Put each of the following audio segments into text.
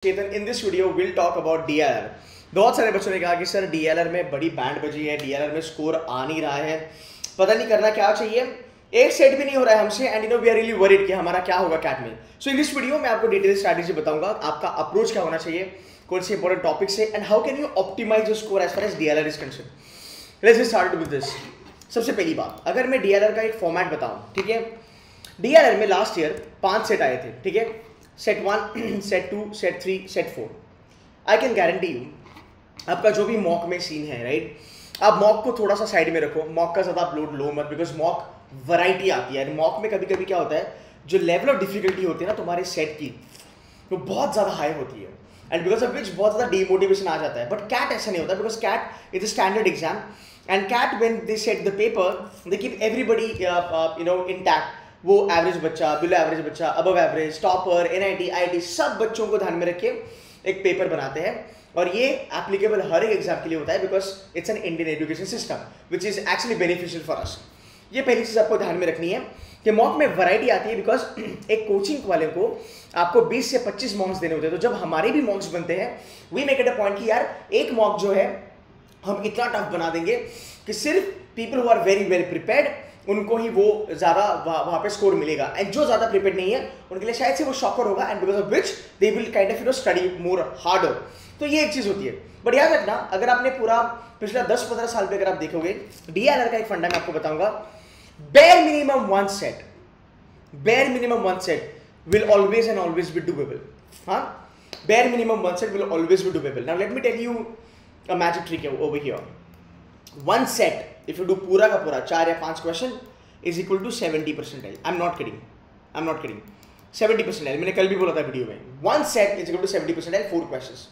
Chetan, in this video will talk about DLR. बहुत सारे बच्चों ने कहा कि सर डीएलआर में बड़ी बैंड बजी है, डीएलआर में स्कोर आ नहीं रहा है, पता नहीं करना क्या चाहिए, एक सेट भी नहीं हो रहा है हमसे and we are really worried कि हमारा क्या होगा कैट में। सो इन दिस वीडियो मैं आपको डिटेल स्ट्रैटेजी बताऊंगा, आपका अप्रोच क्या होना चाहिए, कौन से इंपॉर्टेंट टॉपिक से and how can you optimise your score as far as DLR is concerned. Let's start with this. सबसे पहली बात, अगर मैं डीएलआर का एक फॉर्मेट बताऊं, ठीक है, डीएलआर में लास्ट ईयर 5 सेट आए थे, ठीक है, set 1, set 2, set 3, set 4। I can guarantee you आपका जो भी मॉक में सीन है, राइट, आप मॉक को थोड़ा सा साइड में रखो, मॉक का ज़्यादा अपलोड लो मत, बिकॉज मॉक वैरायटी आती है। मॉक में कभी कभी क्या होता है, जो लेवल ऑफ डिफिकल्टी होती है ना तुम्हारे सेट की, वो बहुत ज़्यादा हाई होती है एंड बिकॉज ऑफ विच बहुत ज़्यादा डीमोटिवेशन आ जाता है। बट कैट ऐसा नहीं होता, because CAT is a standard exam and CAT when they set the paper they keep everybody intact. वो एवरेज बच्चा, बिलो एवरेज बच्चा, above average, topper, NIT, IIT, सब बच्चों को ध्यान में रख के एक पेपर बनाते हैं और ये एप्लीकेबल हर एक एग्जाम के लिए होता है because it's an Indian education system which is actually beneficial for us. ये पहली चीज़ आपको ध्यान में रखनी है कि मॉक में वैरायटी आती है बिकॉज एक कोचिंग वाले को आपको 20 से 25 मॉक्स देने होते हैं। तो जब हमारे भी मॉक्स बनते हैं we make it a point कि यार एक मॉक जो है हम इतना टफ बना देंगे कि सिर्फ people who are very well prepared उनको ही वो ज़्यादा वहाँ पे स्कोर मिलेगा एंड जो ज़्यादा प्रिपेयर्ड नहीं है उनके लिए शायद से वो शॉकर होगा and because of which they will kind of study more harder. तो ये एक चीज़ होती है। बट याद रखना, अगर आपने पूरा पिछला 10-15 साल पे अगर आप देखोगे, डीएलआर का एक फंडा मैं आपको बताऊंगा, bare minimum one set will always and always be doable. Huh? Bare minimum one set will always be doable. Now let me tell you a magic trick over here. One set, if you do पूरा का पूरा 4 या 5 question is equal to 70 percentile. I'm not kidding. 70 percentile. मैंने कल भी बोला था video में. One set is equal to 70 percentile, 4 questions.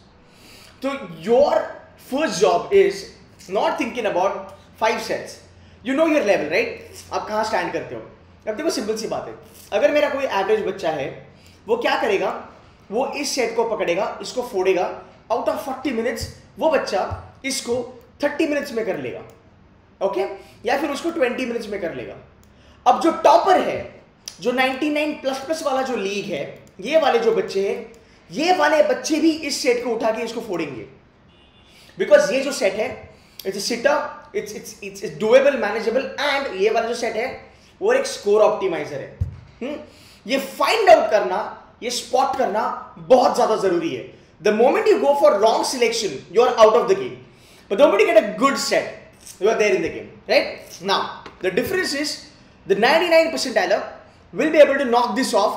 तो your first job is not thinking about 5 sets. You know your level, right? आप कहाँ स्टैंड करते हो। अब देखो सिंपल सी बात है, अगर मेरा कोई एवरेज बच्चा है वो क्या करेगा, वो इस सेट को पकड़ेगा, इसको फोड़ेगा, आउट ऑफ 40 मिनट्स वो बच्चा इसको 30 मिनट्स में कर लेगा, ओके, या फिर उसको 20 मिनट्स में कर लेगा। अब जो टॉपर है, जो 99++ वाला जो लीग है, ये वाले जो बच्चे हैं, ये वाले बच्चे भी इस सेट को उठा के इसको फोड़ेंगे बिकॉज ये जो सेट है it's a sitter, it's doable, manageable and ये वाला जो सेट है वो एक स्कोर ऑप्टिमाइजर है। ये फाइंड आउट करना, ये स्पॉट करना बहुत ज्यादा जरूरी है। The moment you go for wrong selection you are out of the game, but the moment you get a good set you are there in the game, right? Now the difference is the 99 percentiler will be able to knock this off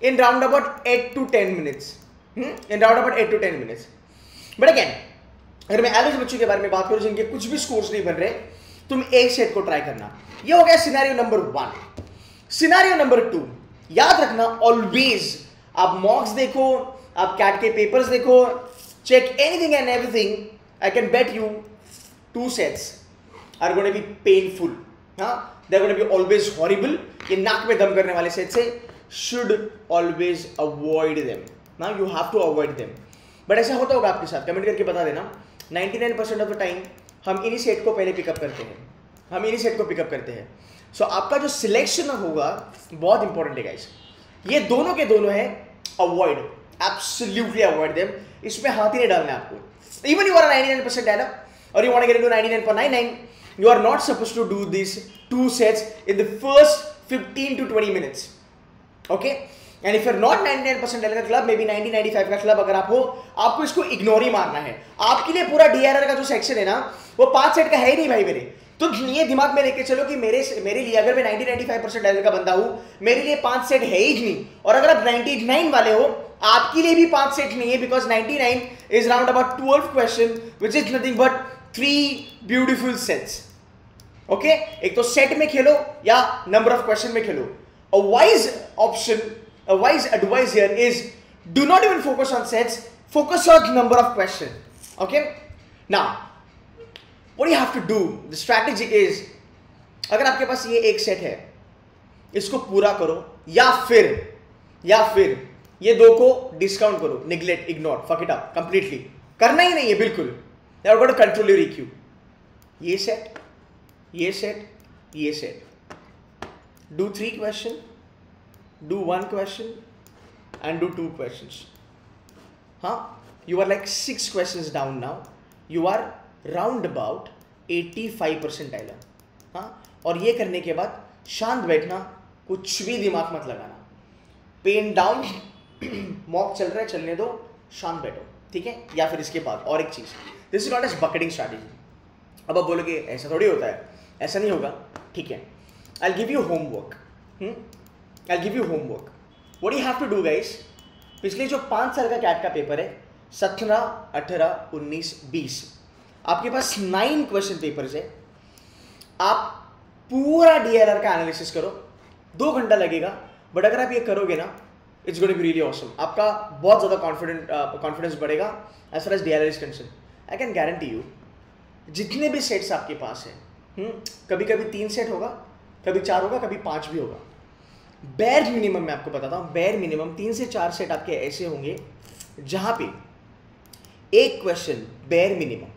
in round about 8 to 10 minutes. In round about 8 to 10 minutes. But again, अगर मैं average बच्चों के बारे में बात करूं जिनके कुछ भी स्कोर्स नहीं बन रहे, तुम एक सेट को ट्राई करना। ये हो गया सिनेरियो नंबर 1। सिनेरियो नंबर 2, याद रखना ऑलवेज आप मॉक्स देखो, आप कैट के पेपर्स देखो, check anything and everything, I can bet you 2 sets are going to be painful. हाँ, they are going to be always horrible. ये नाक में दम करने वाले सेट से should always avoid them. Now you have to avoid them. But ऐसा होता होगा आपके साथ, कमेंट करके बता देना। 99% ऑफ द टाइम हम इन्हीं सेट को पहले पिकअप करते हैं, सो आपका जो सिलेक्शन होगा बहुत इंपॉर्टेंट है गाइस। ये दोनों के दोनों है, अवॉइड, एब्सोल्युटली अवॉइड देम। इसमें हाथ ही नहीं डालना है आपको। इवन यू आर 99% डायलर और you want to get into 99.99, you are not supposed to do these 2 sets in the first 15 to 20 minutes, okay? And if you're not 99% का club, maybe 90-95 का club अगर आप हो, आपको इसको इग्नोर ही मारना है। आपके लिए पूरा डीआरआर का जो सेक्शन है ना, वो 5 सेट का है ही नहीं भाई मेरे। तो ये दिमाग में लेके चलो कि मेरे लिए अगर मैं 90-95% डायलर का बंदा हूं, मेरे लिए 5 सेट है ही नहीं। और अगर आप 99 वाले हो, आपके लिए भी 5 सेट नहीं है, because 99 is round about 12 question which is nothing but 3 beautiful sets, okay? एक तो सेट में खेलो या नंबर ऑफ क्वेश्चन में खेलो। A wise advice here is do not even focus on sets, focus on number of question, okay? Now what you have to do, the strategy is, अगर आपके पास ये एक set है, इसको पूरा करो या फिर ये 2 को डिस्काउंट करो, neglect, ignore, fuck it up completely. करना ही नहीं है बिल्कुल। You have got to control your EQ. ये set, do 3 question, do 1 question and do 2 questions. हाँ, you are like 6 questions down now, you are round about 85 percentile. हाँ, और ये करने के बाद शांत बैठना, कुछ भी दिमाग मत लगाना, पेन डाउन, मॉक चल रहा है चलने दो, शांत बैठो, ठीक है। या फिर इसके बाद और एक चीज, this is not as bucketing strategy. अब आप बोलोगे ऐसा थोड़ी होता है, ऐसा नहीं होगा, ठीक है। I give you homework, I give you homework, what you have to do guys, पिछले जो 5 साल का कैट का पेपर है 17, 18, 19, 20, आपके पास 9 क्वेश्चन पेपर्स है। आप पूरा डीएलआर का एनालिसिस करो, 2 घंटा लगेगा, बट अगर आप ये करोगे ना, it's going to be really awesome. आपका बहुत ज़्यादा कॉन्फिडेंस बढ़ेगा as far as DLR is concern. I can guarantee you, जितने भी सेट्स आपके पास हैं, कभी कभी 3 सेट होगा, कभी 4 होगा, कभी 5 भी होगा। बेयर मिनिमम मैं आपको बताता हूँ, बेयर मिनिमम 3 से 4 सेट आपके ऐसे होंगे जहाँ पे एक question bare minimum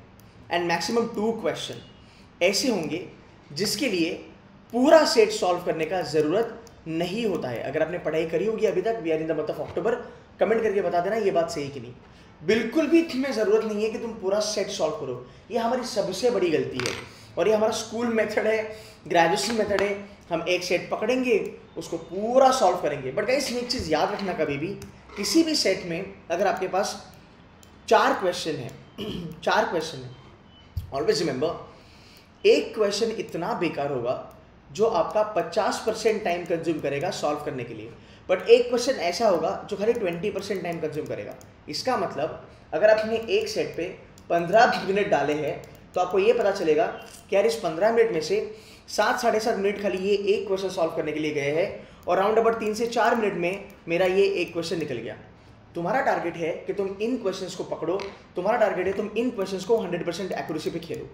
and maximum 2 question ऐसे होंगे जिसके लिए पूरा सेट सॉल्व करने का ज़रूरत नहीं होता है। अगर आपने पढ़ाई करी होगी अभी तक, we are in the month of October, comment करके बता देना ये बात सही कि नहीं। बिल्कुल भी तुम्हें ज़रूरत नहीं है कि तुम पूरा सेट सॉल्व करो, ये हमारी सबसे बड़ी गलती है। और ये हमारा स्कूल मेथड है, ग्रेजुएशन मेथड है, हम एक सेट पकड़ेंगे, उसको पूरा सॉल्व करेंगे। बट गाइस एक चीज़ याद रखना, कभी भी किसी भी सेट में अगर आपके पास 4 क्वेश्चन है, 4 क्वेश्चन है, ऑलवेज रिमेंबर, एक क्वेश्चन इतना बेकार होगा जो आपका 50% टाइम कंज्यूम करेगा सॉल्व करने के लिए, बट एक क्वेश्चन ऐसा होगा जो खाली 20% टाइम कंज्यूम करेगा। इसका मतलब अगर आपने एक सेट पे 15 मिनट डाले हैं तो आपको ये पता चलेगा कि यार इस 15 मिनट में से 7 साढ़े 7 मिनट खाली ये एक क्वेश्चन सॉल्व करने के लिए गए हैं, और राउंड अबाउट 3 से 4 मिनट में मेरा ये एक क्वेश्चन निकल गया। तुम्हारा टारगेट है कि तुम इन क्वेश्चंस को पकड़ो, तुम्हारा टारगेट है तुम इन क्वेश्चंस को 100% एक्यूरेसी पे खेलो,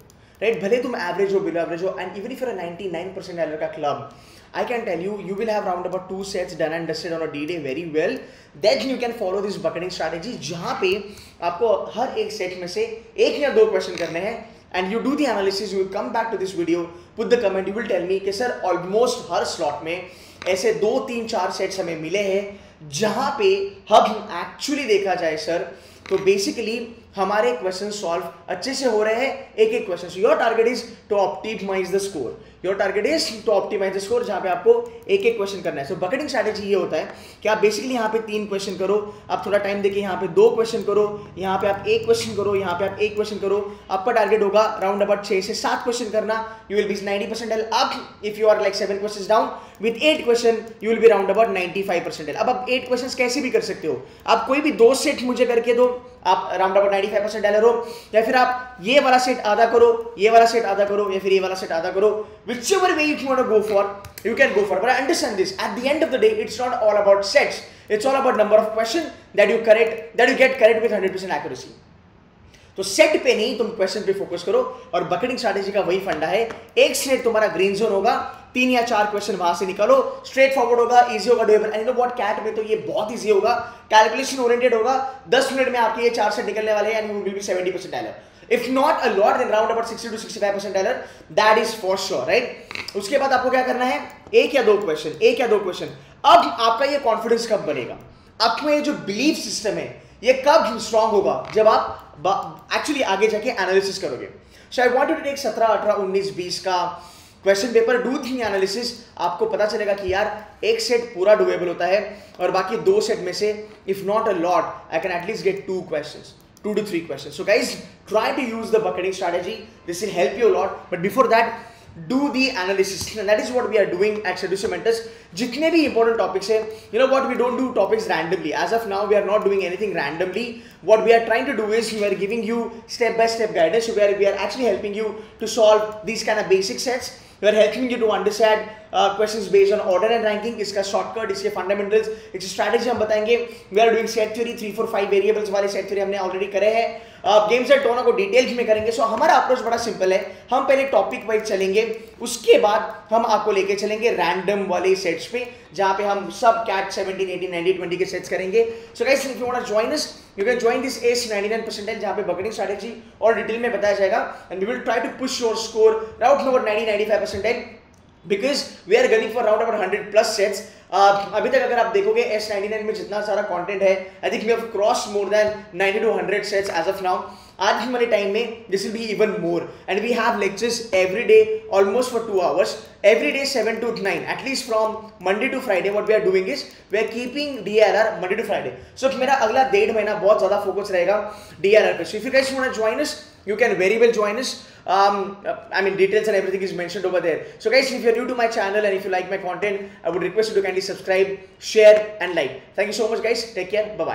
राइट। भले तुम एवरेज हो, बिलो एवरेज हो, and even if you are 99% एरर का club, I can tell you, you will have round about 2 sets done and dusted on a D-Day very well. Then you can follow this bucketing strategy, जहाँ पे आपको हर एक set में से 1 या 2 question करने हैं, and you do the analysis. You will come back to this video, put the comment, you will tell me कि सर ऑलमोस्ट हर स्लॉट में ऐसे 2, 3, 4 सेट्स हमें मिले हैं जहाँ पे हम एक्चुअली देखा जाए सर तो बेसिकली हमारे क्वेश्चन सॉल्व अच्छे से हो रहे हैं, एक एक question. So your target is to optimise the score, your target is to optimise the score, जहां पे आपको एक एक क्वेश्चन करना है। सो बकेटिंग स्ट्रैटेजी ये होता है कि आप बेसिकली यहाँ पे 3 क्वेश्चन करो, आप थोड़ा टाइम देखिए, यहाँ पे 2 क्वेश्चन करो, यहाँ पे आप 1 क्वेश्चन करो, यहाँ पे आप 1 क्वेश्चन करो। आपका टारगेट होगा राउंड अबाउट 6 से 7 क्वेश्चन करना, you will be 90% up. If you are like 7 question down with 8 question you will be round about 95%। अब आप 8 क्वेश्चन कैसे भी कर सकते हो, आप कोई भी 2 सेट मुझे करके दो, आप राउंड अबाउट 95% डालर हो, या फिर आप ये वाला सेट आधा करो, ये वाला सेट आधा करो, या फिर ये वाला सेट आधा करो, whichever way you want to go for, you can go for. But I understand this, at the end of the day it's not all about sets, it's all about number of questions that you get correct with 100% accuracy. तो set पे नहीं, तुम question पे focus करो, और bucketing strategy का वही फंडा है। एक सेट तुम्हारा ग्रीन जोन होगा, 3 या 4 क्वेश्चन वहां से निकालो, स्ट्रेट फॉरवर्ड होगा, इजी होगा, doable. And you know what, CAT में तो ये बहुत इजी होगा, कैलकुलेशन ओरिएंटेड होगा, 10 मिनट में आपके ये 4 सेट निकलने वाले हैं, and you will B 70% dialer. If not a lot, then round about 60 to 65% dialer, that is for sure, right? उसके बाद आपको क्या करना है, 1 या 2 क्वेश्चन। अब आपका ये कॉन्फिडेंस कब बनेगा, आपका ये जो बिलीफ सिस्टम है ये कब स्ट्रांग होगा, जब आप एक्चुअली आगे जाके एनालिसिस करोगे। So I want you to take 17, 18, 19, 20 का question paper, do the analysis. आपको पता चलेगा कि यार एक सेट पूरा डुएबल होता है, और बाकी 2 सेट में से if not a lot I can at least get 2 questions, 2 to 3 questions. So guys, try to use the bucketing strategy. This will help you a lot. But before that, do the analysis. And that is what we are doing at Seducer Mentors. जितने भी important topics हैं, you know what, we don't do topics randomly. As of now, we are not doing anything randomly. What we are trying to do is we are giving you step-by-step guidance. So we are actually helping you to solve these kind of basic sets. We are helping you to understand questions based on order and ranking, इसका shortcut, इसके fundamentals, इसकी strategy हम बताएंगे। We are doing set theory, 3, 4, 5 variables वाले set theory हमने already करे हैं। Games and टोना को डिटेल्स में करेंगे। सो हमारा अप्रोच बड़ा सिंपल है, हम पहले टॉपिक वाइज चलेंगे, उसके बाद हम आपको लेके चलेंगे रैंडम वाले सेट्स पे, जहां पे हम सब कैट 17, 18, 19, 20 के सेट्स करेंगे। So guys, if you want to join us, you can join this S 99%, जहां पे बकेटिंग स्ट्रैटेजी और डिटेल में बताया जाएगा, and we will try to push your score round over 90-95%, because we are gunning for round about 100+ sets. अभी तक अगर आप देखोगे S99 में जितना सारा कंटेंट है, I think we have cross more than 90 to 100 sets as of now. आज वाले टाइम में this will be even more and we have lectures every day almost for 2 hours every day 7 to 9 at least from Monday to Friday. what we are doing is we are keeping DRR Monday to Friday. So मेरा अगला 1.5 महीना बहुत ज़्यादा focus रहेगा DRR पे. So if you guys want to join us, you can very well join us. I mean details and everything is mentioned over there. So guys, if you're new to my channel and if you like my content, I would request you to kindly subscribe, share and like. Thank you so much guys. Take care. Bye bye.